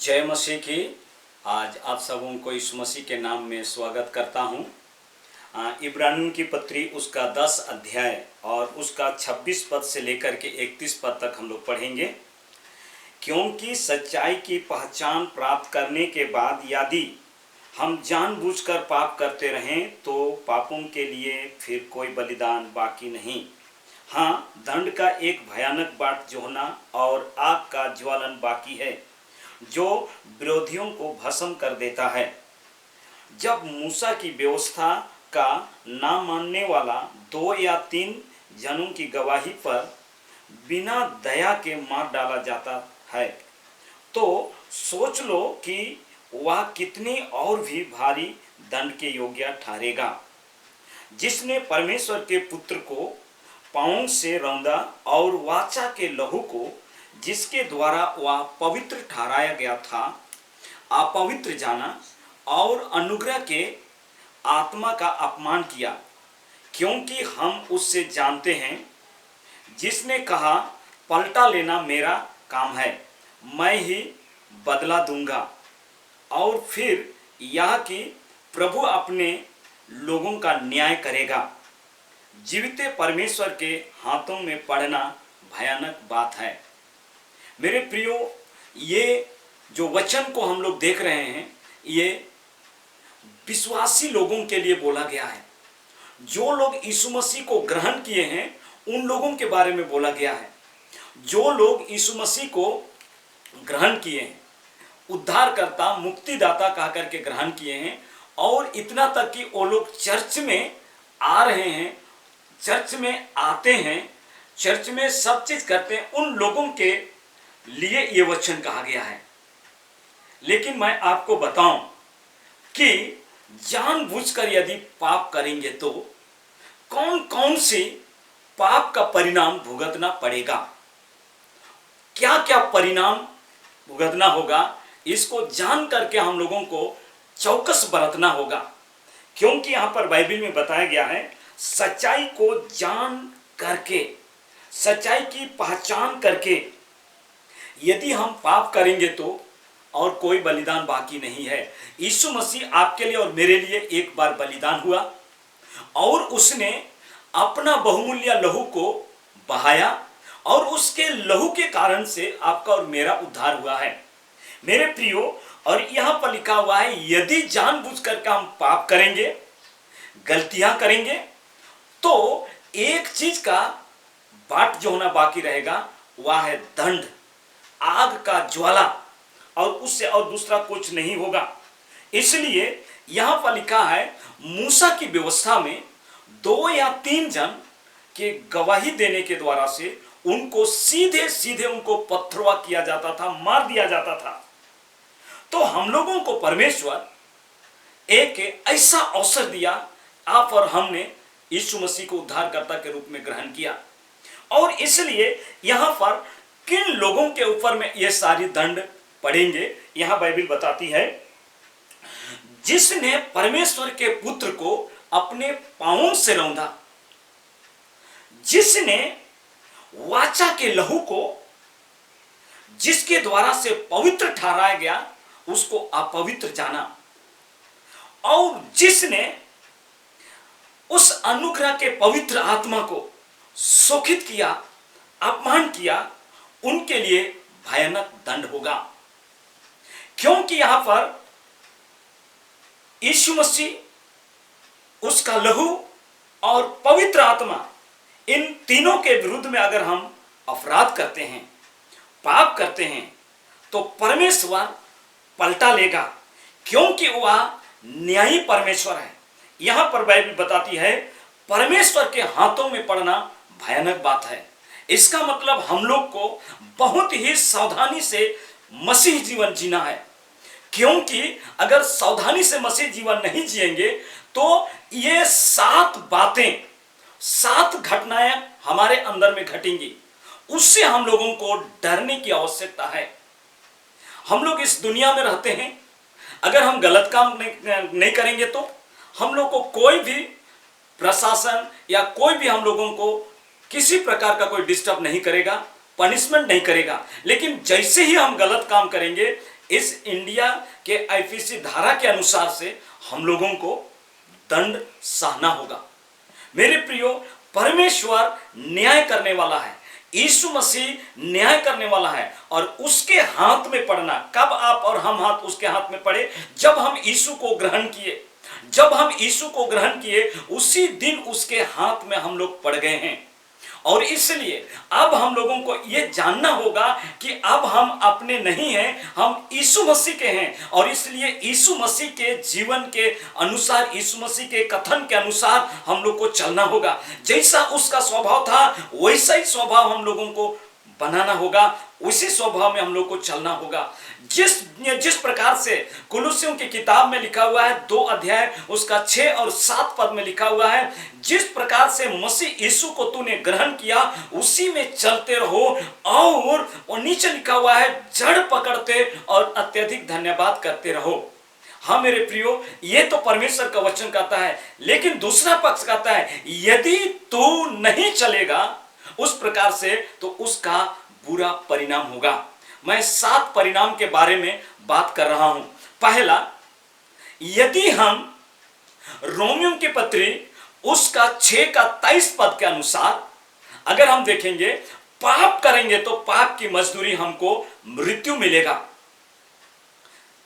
जय मसीह की। आज आप सबों को यीशु मसीह के नाम में स्वागत करता हूँ। इब्रानियों की पत्री उसका 10 अध्याय और उसका 26 पद से लेकर के 31 पद तक हम लोग पढ़ेंगे। क्योंकि सच्चाई की पहचान प्राप्त करने के बाद यदि हम जानबूझकर पाप करते रहें तो पापों के लिए फिर कोई बलिदान बाकी नहीं। हाँ, दंड का एक भयानक बाट जोहना और आग का ज्वलन बाकी है जो विरोधियों को भस्म कर देता है। जब मूसा की व्यवस्था का ना मानने वाला 2 या 3 जनों की गवाही पर बिना दया के मार डाला जाता है तो सोच लो कि वह कितनी और भी भारी दंड के योग्य ठहरेगा। जिसने परमेश्वर के पुत्र को पाँव से रौंदा और वाचा के लहू को जिसके द्वारा वह पवित्र ठहराया गया था अपवित्र जाना और अनुग्रह के आत्मा का अपमान किया। क्योंकि हम उससे जानते हैं जिसने कहा पलटा लेना मेरा काम है, मैं ही बदला दूंगा। और फिर यह कि प्रभु अपने लोगों का न्याय करेगा। जीवित परमेश्वर के हाथों में पड़ना भयानक बात है। मेरे प्रियो, ये जो वचन को हम लोग देख रहे हैं ये विश्वासी लोगों के लिए बोला गया है। जो लोग यीशु मसीह को ग्रहण किए हैं उन लोगों के बारे में बोला गया है। जो लोग यीशु मसीह को ग्रहण किए हैं, उद्धारकर्ता मुक्तिदाता कह करके ग्रहण किए हैं, और इतना तक कि वो लोग चर्च में आ रहे हैं, चर्च में आते हैं, चर्च में सब चीज करते हैं, उन लोगों के लिए ये वचन कहा गया है। लेकिन मैं आपको बताऊं कि जानबूझकर यदि पाप करेंगे तो कौन कौन से पाप का परिणाम भुगतना पड़ेगा, क्या क्या परिणाम भुगतना होगा, इसको जान करके हम लोगों को चौकस बरतना होगा। क्योंकि यहां पर बाइबल में बताया गया है सच्चाई को जान करके, सच्चाई की पहचान करके यदि हम पाप करेंगे तो और कोई बलिदान बाकी नहीं है। यीशु मसीह आपके लिए और मेरे लिए एक बार बलिदान हुआ और उसने अपना बहुमूल्य लहू को बहाया और उसके लहू के कारण से आपका और मेरा उद्धार हुआ है। मेरे प्रियो, और यहां पर लिखा हुआ है यदि जानबूझ करके हम पाप करेंगे, गलतियां करेंगे, तो एक चीज का बाट जो होना बाकी रहेगा वह है दंड, आग का ज्वाला, और उससे और दूसरा कुछ नहीं होगा। इसलिए यहां पर लिखा है मूसा की व्यवस्था में 2 या 3 जन के गवाही देने के द्वारा से उनको सीधे सीधे उनको पत्थरवा किया जाता था, मार दिया जाता था। तो हम लोगों को परमेश्वर एक ऐसा अवसर दिया, आप और हमने यीशु मसीह को उद्धारकर्ता के रूप में ग्रहण किया, और इसलिए यहां पर किन लोगों के ऊपर में ये सारी दंड पड़ेंगे यहां बाइबल बताती है। जिसने परमेश्वर के पुत्र को अपने पांवों से रौंदा, जिसने वाचा के लहू को जिसके द्वारा से पवित्र ठहराया गया उसको अपवित्र जाना, और जिसने उस अनुग्रह के पवित्र आत्मा को शोषित किया, अपमान किया, उनके लिए भयानक दंड होगा। क्योंकि यहां पर यीशु मसीह, उसका लहू और पवित्र आत्मा, इन तीनों के विरुद्ध में अगर हम अपराध करते हैं, पाप करते हैं, तो परमेश्वर पलटा लेगा, क्योंकि वह न्यायी परमेश्वर है। यहां पर बाइबल बताती है परमेश्वर के हाथों में पड़ना भयानक बात है। इसका मतलब हम लोग को बहुत ही सावधानी से मसीह जीवन जीना है, क्योंकि अगर सावधानी से मसीह जीवन नहीं जिएंगे तो ये 7 बातें, 7 घटनाएं हमारे अंदर में घटेंगी। उससे हम लोगों को डरने की आवश्यकता है। हम लोग इस दुनिया में रहते हैं, अगर हम गलत काम नहीं करेंगे तो हम लोग को कोई भी प्रशासन या कोई भी हम लोगों को किसी प्रकार का कोई डिस्टर्ब नहीं करेगा, पनिशमेंट नहीं करेगा। लेकिन जैसे ही हम गलत काम करेंगे, इस इंडिया के आईपीसी धारा के अनुसार से हम लोगों को दंड सहना होगा। मेरे प्रियो, परमेश्वर न्याय करने वाला है, यीशु मसीह न्याय करने वाला है, और उसके हाथ में पड़ना, कब आप और हम हाथ उसके हाथ में पड़े? जब हम यीशु को ग्रहण किए। जब हम यीशु को ग्रहण किए उसी दिन उसके हाथ में हम लोग पड़ गए हैं। और इसलिए अब हम लोगों को यह जानना होगा कि अब हम अपने नहीं हैं, हम यीशु मसीह के हैं। और इसलिए यीशु मसीह के जीवन के अनुसार, यीशु मसीह के कथन के अनुसार हम लोग को चलना होगा। जैसा उसका स्वभाव था वैसा ही स्वभाव हम लोगों को बनाना होगा, उसी स्वभाव में हम लोग को चलना होगा। जिस प्रकार से कुलुस्सियों की किताब में लिखा हुआ है 2 अध्याय उसका 6 और 7 पद में लिखा हुआ है, जिस प्रकार से मसीह यीशु को तूने ग्रहण किया उसी में चलते रहो। और नीचे लिखा हुआ है, जड़ पकड़ते और अत्यधिक धन्यवाद करते रहो। हाँ मेरे प्रियो, ये तो परमेश्वर का वचन कहता है, लेकिन दूसरा पक्ष कहता है यदि तू नहीं चलेगा उस प्रकार से तो उसका बुरा परिणाम होगा। मैं 7 परिणाम के बारे में बात कर रहा हूं। पहला, यदि हम रोमियों की पत्री उसका 6 का 23 पद के अनुसार अगर हम देखेंगे, पाप करेंगे तो पाप की मजदूरी हमको मृत्यु मिलेगा।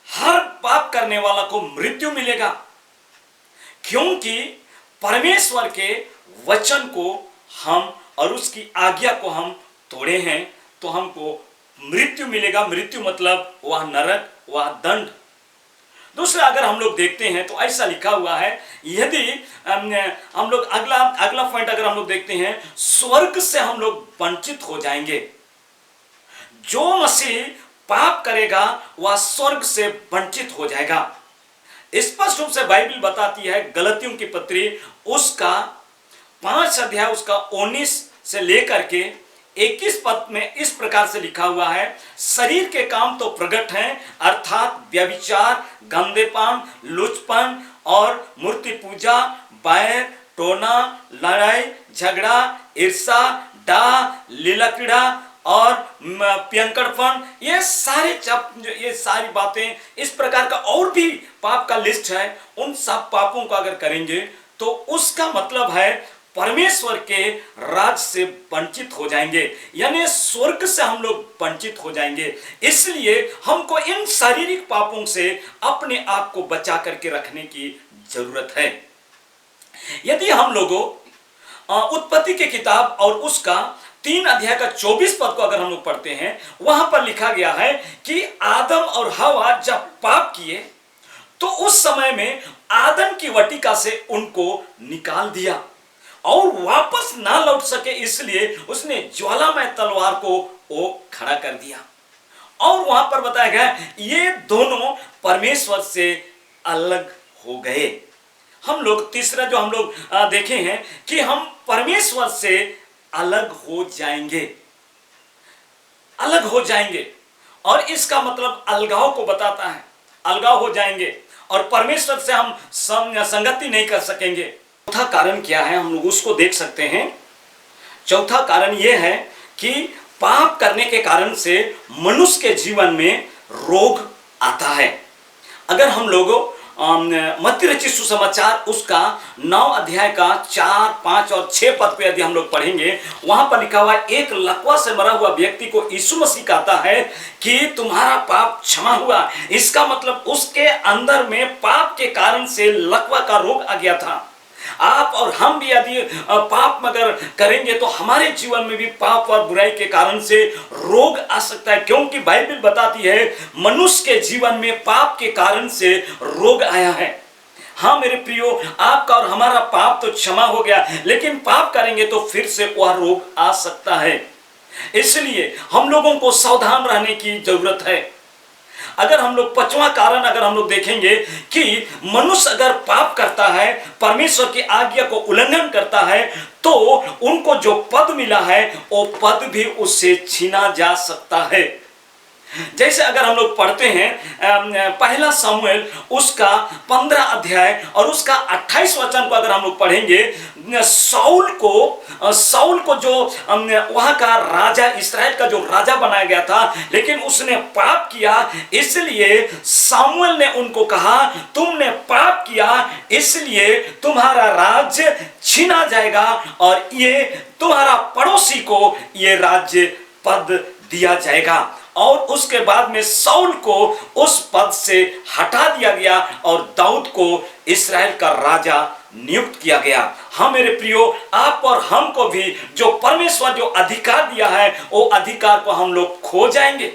हर पाप करने वाला को मृत्यु मिलेगा, क्योंकि परमेश्वर के वचन को हम और उसकी आज्ञा को हम तोड़े हैं, तो हमको मृत्यु मिलेगा। मृत्यु मतलब वह नरक, वह दंड। दूसरा अगर हम लोग देखते हैं तो ऐसा लिखा हुआ है, यदि हम लोग अगला पॉइंट अगर हम लोग देखते हैं, स्वर्ग से हम लोग वंचित हो जाएंगे। जो मसीह पाप करेगा वह स्वर्ग से वंचित हो जाएगा। स्पष्ट रूप से बाइबल बताती है, गलतियों की पत्री उसका 5 अध्याय उसका 19 से लेकर के 21 पद में इस प्रकार से लिखा हुआ है, शरीर के काम तो प्रकट हैं, अर्थात व्यभिचार, गंदेपन, लुचपन और मूर्ति पूजा, बैर, टोना, लड़ाई, झगड़ा, ईर्षा, डाह, लीला क्रीड़ा और पियंकड़पन। ये सारी बातें, इस प्रकार का और भी पाप का लिस्ट है। उन सब पापों को अगर करेंगे तो उसका मतलब है परमेश्वर के राज से वंचित हो जाएंगे, यानी स्वर्ग से हम लोग वंचित हो जाएंगे। इसलिए हमको इन शारीरिक पापों से अपने आप को बचा करके रखने की जरूरत है। यदि हम लोगों उत्पत्ति की किताब और उसका 3 अध्याय का 24 पद को अगर हम लोग पढ़ते हैं, वहां पर लिखा गया है कि आदम और हवा जब पाप किए तो उस समय में आदम की वटिका से उनको निकाल दिया और वापस ना लौट सके, इसलिए उसने ज्वालामय तलवार को वो खड़ा कर दिया। और वहां पर बताया गया ये दोनों परमेश्वर से अलग हो गए। हम लोग तीसरा जो हम लोग देखे हैं कि हम परमेश्वर से अलग हो जाएंगे, अलग हो जाएंगे। और इसका मतलब अलगाव को बताता है, अलगाव हो जाएंगे और परमेश्वर से हम संगति नहीं कर सकेंगे। चौथा कारण क्या है, हम लोग उसको देख सकते हैं। चौथा कारण यह है कि पाप करने के कारण से मनुष्य के जीवन में रोग आता है। अगर हम लोगों मत्ती रचित सुसमाचार उसका 9 अध्याय का 4, 5 और 6 पद पे यदि हम लोग पढ़ेंगे, वहां पर लिखा हुआ एक लकवा से मरा हुआ व्यक्ति को यीशु मसीह कहता है कि तुम्हारा पाप क्षमा हुआ। इसका मतलब उसके अंदर में पाप के कारण से लकवा का रोग आ गया था। आप और हम भी यदि पाप मगर करेंगे तो हमारे जीवन में भी पाप और बुराई के कारण से रोग आ सकता है, क्योंकि बाइबल बताती है मनुष्य के जीवन में पाप के कारण से रोग आया है। हाँ मेरे प्रियो, आपका और हमारा पाप तो क्षमा हो गया, लेकिन पाप करेंगे तो फिर से वह रोग आ सकता है। इसलिए हम लोगों को सावधान रहने की जरूरत है। अगर हम लोग 5वां कारण अगर हम लोग देखेंगे कि मनुष्य अगर पाप करता है, परमेश्वर की आज्ञा को उल्लंघन करता है, तो उनको जो पद मिला है वो पद भी उससे छीना जा सकता है। जैसे अगर हम लोग पढ़ते हैं पहला शमूएल उसका 15 अध्याय और उसका 28 वचन को अगर हम लोग पढ़ेंगे, साउल को जो वहां का राजा, इस्राएल का जो राजा बनाया गया था, लेकिन उसने पाप किया, इसलिए सामुएल ने उनको कहा तुमने पाप किया इसलिए तुम्हारा राज्य छीना जाएगा और ये तुम्हारा पड़ोसी को ये राज्य पद दिया जाएगा। और उसके बाद में साउल को उस पद से हटा दिया गया और दाऊद को इस्राएल का राजा नियुक्त किया गया। हाँ मेरे प्रियो, आप और हमको भी जो परमेश्वर जो अधिकार दिया है वो अधिकार को हम लोग खो जाएंगे,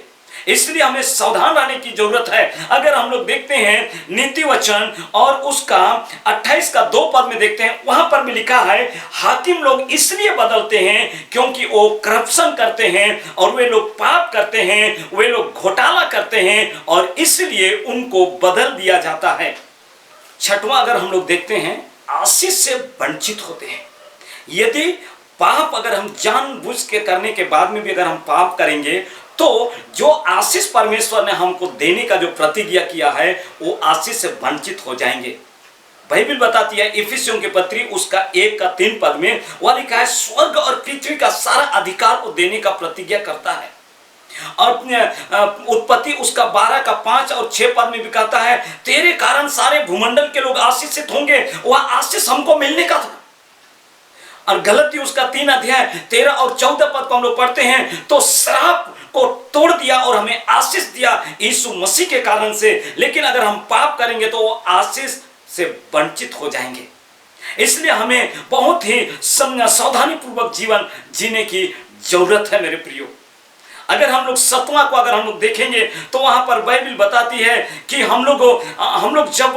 इसलिए हमें सावधान रहने की जरूरत है। अगर हम लोग देखते हैं नीति वचन और उसका 28 का 2 पद में देखते हैं, वहां पर भी लिखा है हाकिम लोग इसलिए बदलते हैं क्योंकि वो करप्शन करते हैं और वे लोग पाप करते हैं, वे लोग घोटाला करते हैं और इसलिए उनको बदल दिया जाता है। छठवां अगर हम लोग देखते हैं, आशीष से वंचित होते हैं। यदि पाप अगर हम जानबूझ के करने के बाद में भी अगर हम पाप करेंगे तो जो आशीष परमेश्वर ने हमको देने का जो प्रतिज्ञा किया है वो आशीष से वंचित हो जाएंगे। बाइबल बताती है इफिसियों की पत्री उसका 1 का 3 पद में वह लिखा है स्वर्ग और पृथ्वी का सारा अधिकार वो देने का प्रतिज्ञा करता है। और उत्पत्ति उसका 12 का 5 और 6 पद में भी कहता है तेरे कारण सारे भूमंडल के लोग आशीषित होंगे। वह आशीष हमको मिलने का था। और गलती उसका 3 अध्याय 13 और 14 पद को हम लोग पढ़ते हैं तो श्राप को तोड़ दिया और हमें आशीष दिया यीशु मसीह के कारण से। लेकिन अगर हम पाप करेंगे तो वो आशीष से वंचित हो जाएंगे। इसलिए हमें बहुत ही सावधानी पूर्वक जीवन जीने की जरूरत है मेरे प्रियो। अगर हम लोग 7वां को अगर हम लोग देखेंगे तो वहां पर बाइबल बताती है कि हम लोग जब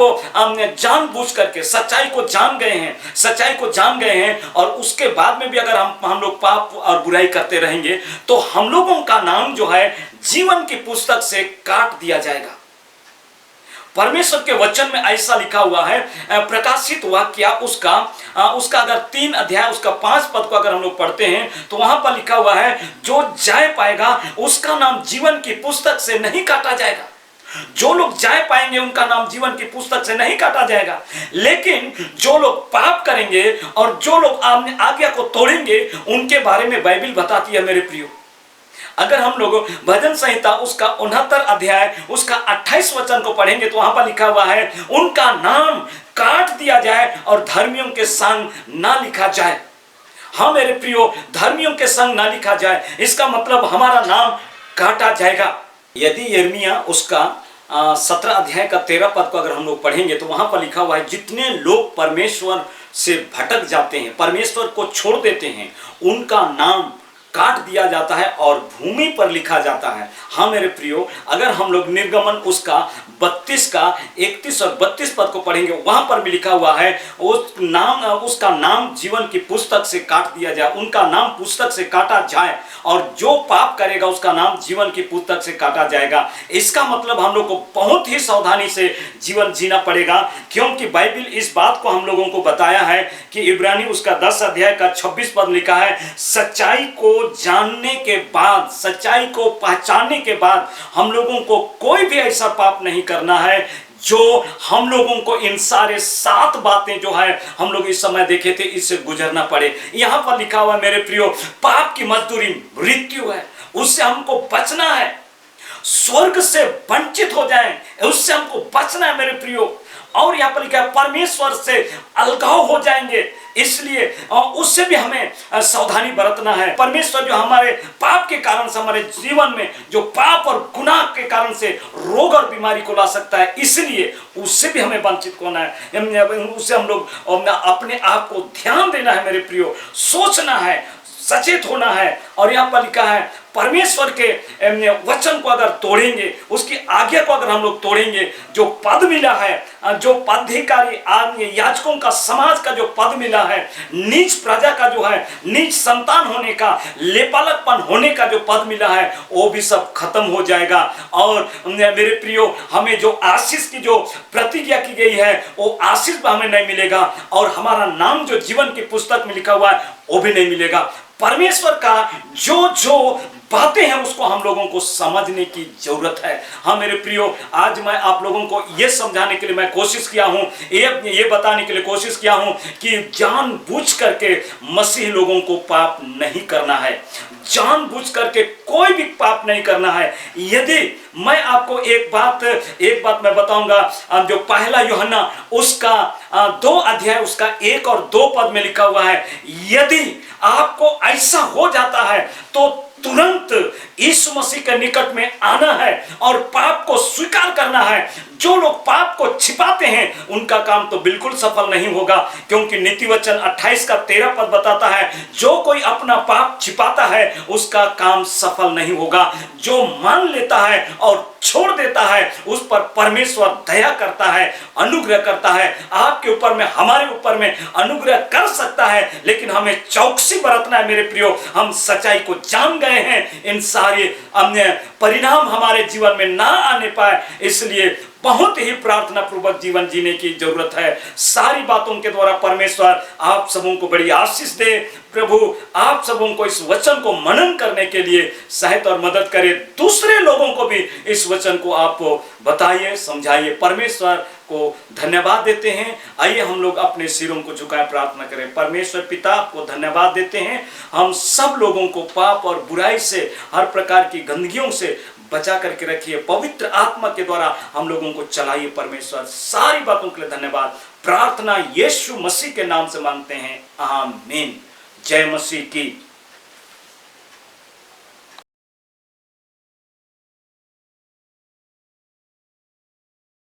जानबूझ करके सच्चाई को जान गए हैं और उसके बाद में भी अगर हम लोग पाप और बुराई करते रहेंगे तो हम लोगों का नाम जो है जीवन की पुस्तक से काट दिया जाएगा। परमेश्वर के वचन में ऐसा लिखा हुआ है, प्रकाशित वाक्य उसका अगर 3 अध्याय उसका 5 पद को अगर हम लोग पढ़ते हैं तो वहां पर लिखा हुआ है जो जय पाएगा उसका नाम जीवन की पुस्तक से नहीं काटा जाएगा। जो लोग जय पाएंगे उनका नाम जीवन की पुस्तक से नहीं काटा जाएगा। लेकिन जो लोग पाप करेंगे और जो लोग आज्ञा को तोड़ेंगे उनके बारे में बाइबल बताती है मेरे प्रियो। अगर हम लोग भजन संहिता उसका 69 अध्याय उसका 28 वचन को पढ़ेंगे तो वहां पर लिखा हुआ है उनका नाम काट दिया जाए और धर्मियों के संग ना लिखा जाए। हाँ मेरे प्रियो, धर्मियों के संग ना लिखा जाए इसका मतलब हमारा नाम काटा जाएगा। यदि यिर्मयाह उसका 17 अध्याय का 13 पद को अगर हम लोग पढ़ेंगे तो वहां पर लिखा हुआ है जितने लोग परमेश्वर से भटक जाते हैं, परमेश्वर को छोड़ देते हैं, उनका नाम काट दिया जाता है और भूमि पर लिखा जाता है। हाँ मेरे प्रियो, अगर हम लोग निर्गमन उसका 32 का 31 और 32 पद को पढ़ेंगे वहां पर भी लिखा हुआ है उसका नाम जीवन की पुस्तक से काट दिया जाए, उनका नाम पुस्तक से काटा जाए और जो पाप करेगा उसका नाम जीवन की पुस्तक से काटा जाएगा। इसका मतलब हम लोग को बहुत ही सावधानी से जीवन जीना पड़ेगा, क्योंकि बाइबल इस बात को हम लोगों को बताया है कि इब्रानी उसका 10 अध्याय का 26 पद लिखा है सच्चाई को जानने के बाद, सच्चाई को पहचानने के बाद हम लोगों को कोई भी ऐसा पाप नहीं करना है जो हम लोगों को इन सारे 7 बातें जो है हम लोग इस समय देखे थे इससे गुजरना पड़े। यहां पर लिखा हुआ है मेरे प्रियो पाप की मजदूरी मृत्यु है, उससे हमको बचना है। स्वर्ग से वंचित हो जाएं उससे हमको बचना है मेरे प्रियो। और यहाँ पर लिखा है परमेश्वर से अलगाव हो जाएंगे, इसलिए उससे भी हमें सावधानी बरतना है। परमेश्वर जो हमारे पाप के कारण से, हमारे जीवन में जो पाप और गुनाह के कारण से रोग और बीमारी को ला सकता है, इसलिए उससे भी हमें वंचित होना है। उससे हम लोग अपने आप को ध्यान देना है मेरे प्रियो, सोचना है, सचेत होना है। और यहाँ पर लिखा है परमेश्वर के वचन को अगर तोड़ेंगे, उसकी आज्ञा को अगर हम लोग तोड़ेंगे, जो पद मिला है, जो पदाधिकारी याजकों का समाज का जो पद मिला है, नीच प्रजा का जो है, नीच संतान होने का, लेपालकपन होने का जो पद मिला है, वो भी सब खत्म हो जाएगा। और मेरे प्रियो हमें जो आशीष की जो प्रतिज्ञा की गई है वो आशीष हमें नहीं मिलेगा और हमारा नाम जो जीवन की पुस्तक में लिखा हुआ है वो भी नहीं मिलेगा। परमेश्वर का जो बातें हैं उसको हम लोगों को समझने की जरूरत है। हाँ मेरे प्रियो, आज मैं आप लोगों को ये समझाने के लिए मैं कोशिश किया हूँ, ये बताने के लिए कोशिश किया हूँ कि जानबूझ करके मसीह लोगों को पाप नहीं करना है, जानबूझ करके कोई भी पाप नहीं करना है। यदि मैं आपको एक बात मैं बताऊंगा, जो पहला यूहन्ना उसका 2 अध्याय उसका 1 और 2 पद में लिखा हुआ है, यदि आपको ऐसा हो जाता है तो तुरंत यीशु मसीह के निकट में आना है और पाप को स्वीकार करना है। जो लोग पाप को छिपाते हैं उनका काम तो बिल्कुल सफल नहीं होगा, क्योंकि नीति वचन 28 का 13 पद बताता है, जो कोई अपना पाप छिपाता है उसका काम सफल नहीं होगा। जो मान लेता है और छोड़ देता है उस पर परमेश्वर दया करता है, अनुग्रह करता है। आपके ऊपर में, हमारे ऊपर में अनुग्रह कर सकता है, लेकिन हमें चौकसी बरतना है मेरे प्रियो। हम सच्चाई को जान गए हैं, इन सारे परिणाम हमारे जीवन में ना आने पाए, इसलिए बहुत ही प्रार्थना पूर्वक जीवन जीने की जरूरत है। सारी बातों के द्वारा परमेश्वर आप सबों को बड़ी आशीष दे। प्रभु आप सबों को इस वचन को मनन करने के लिए सहायता और मदद करे। दूसरे लोगों को भी इस वचन को आप बताइए, समझाइए। परमेश्वर को धन्यवाद देते हैं। आइए हम लोग अपने सिरों को झुकाए प्रार्थना करें। परमेश्वर पिता आपको धन्यवाद देते हैं। हम सब लोगों को पाप और बुराई से, हर प्रकार की गंदगियों से बचा करके रखिए। पवित्र आत्मा के द्वारा हम लोगों को चलाइए। परमेश्वर सारी बातों के लिए धन्यवाद। प्रार्थना यीशु मसीह के नाम से मांगते हैं, आमीन। जय मसीह की।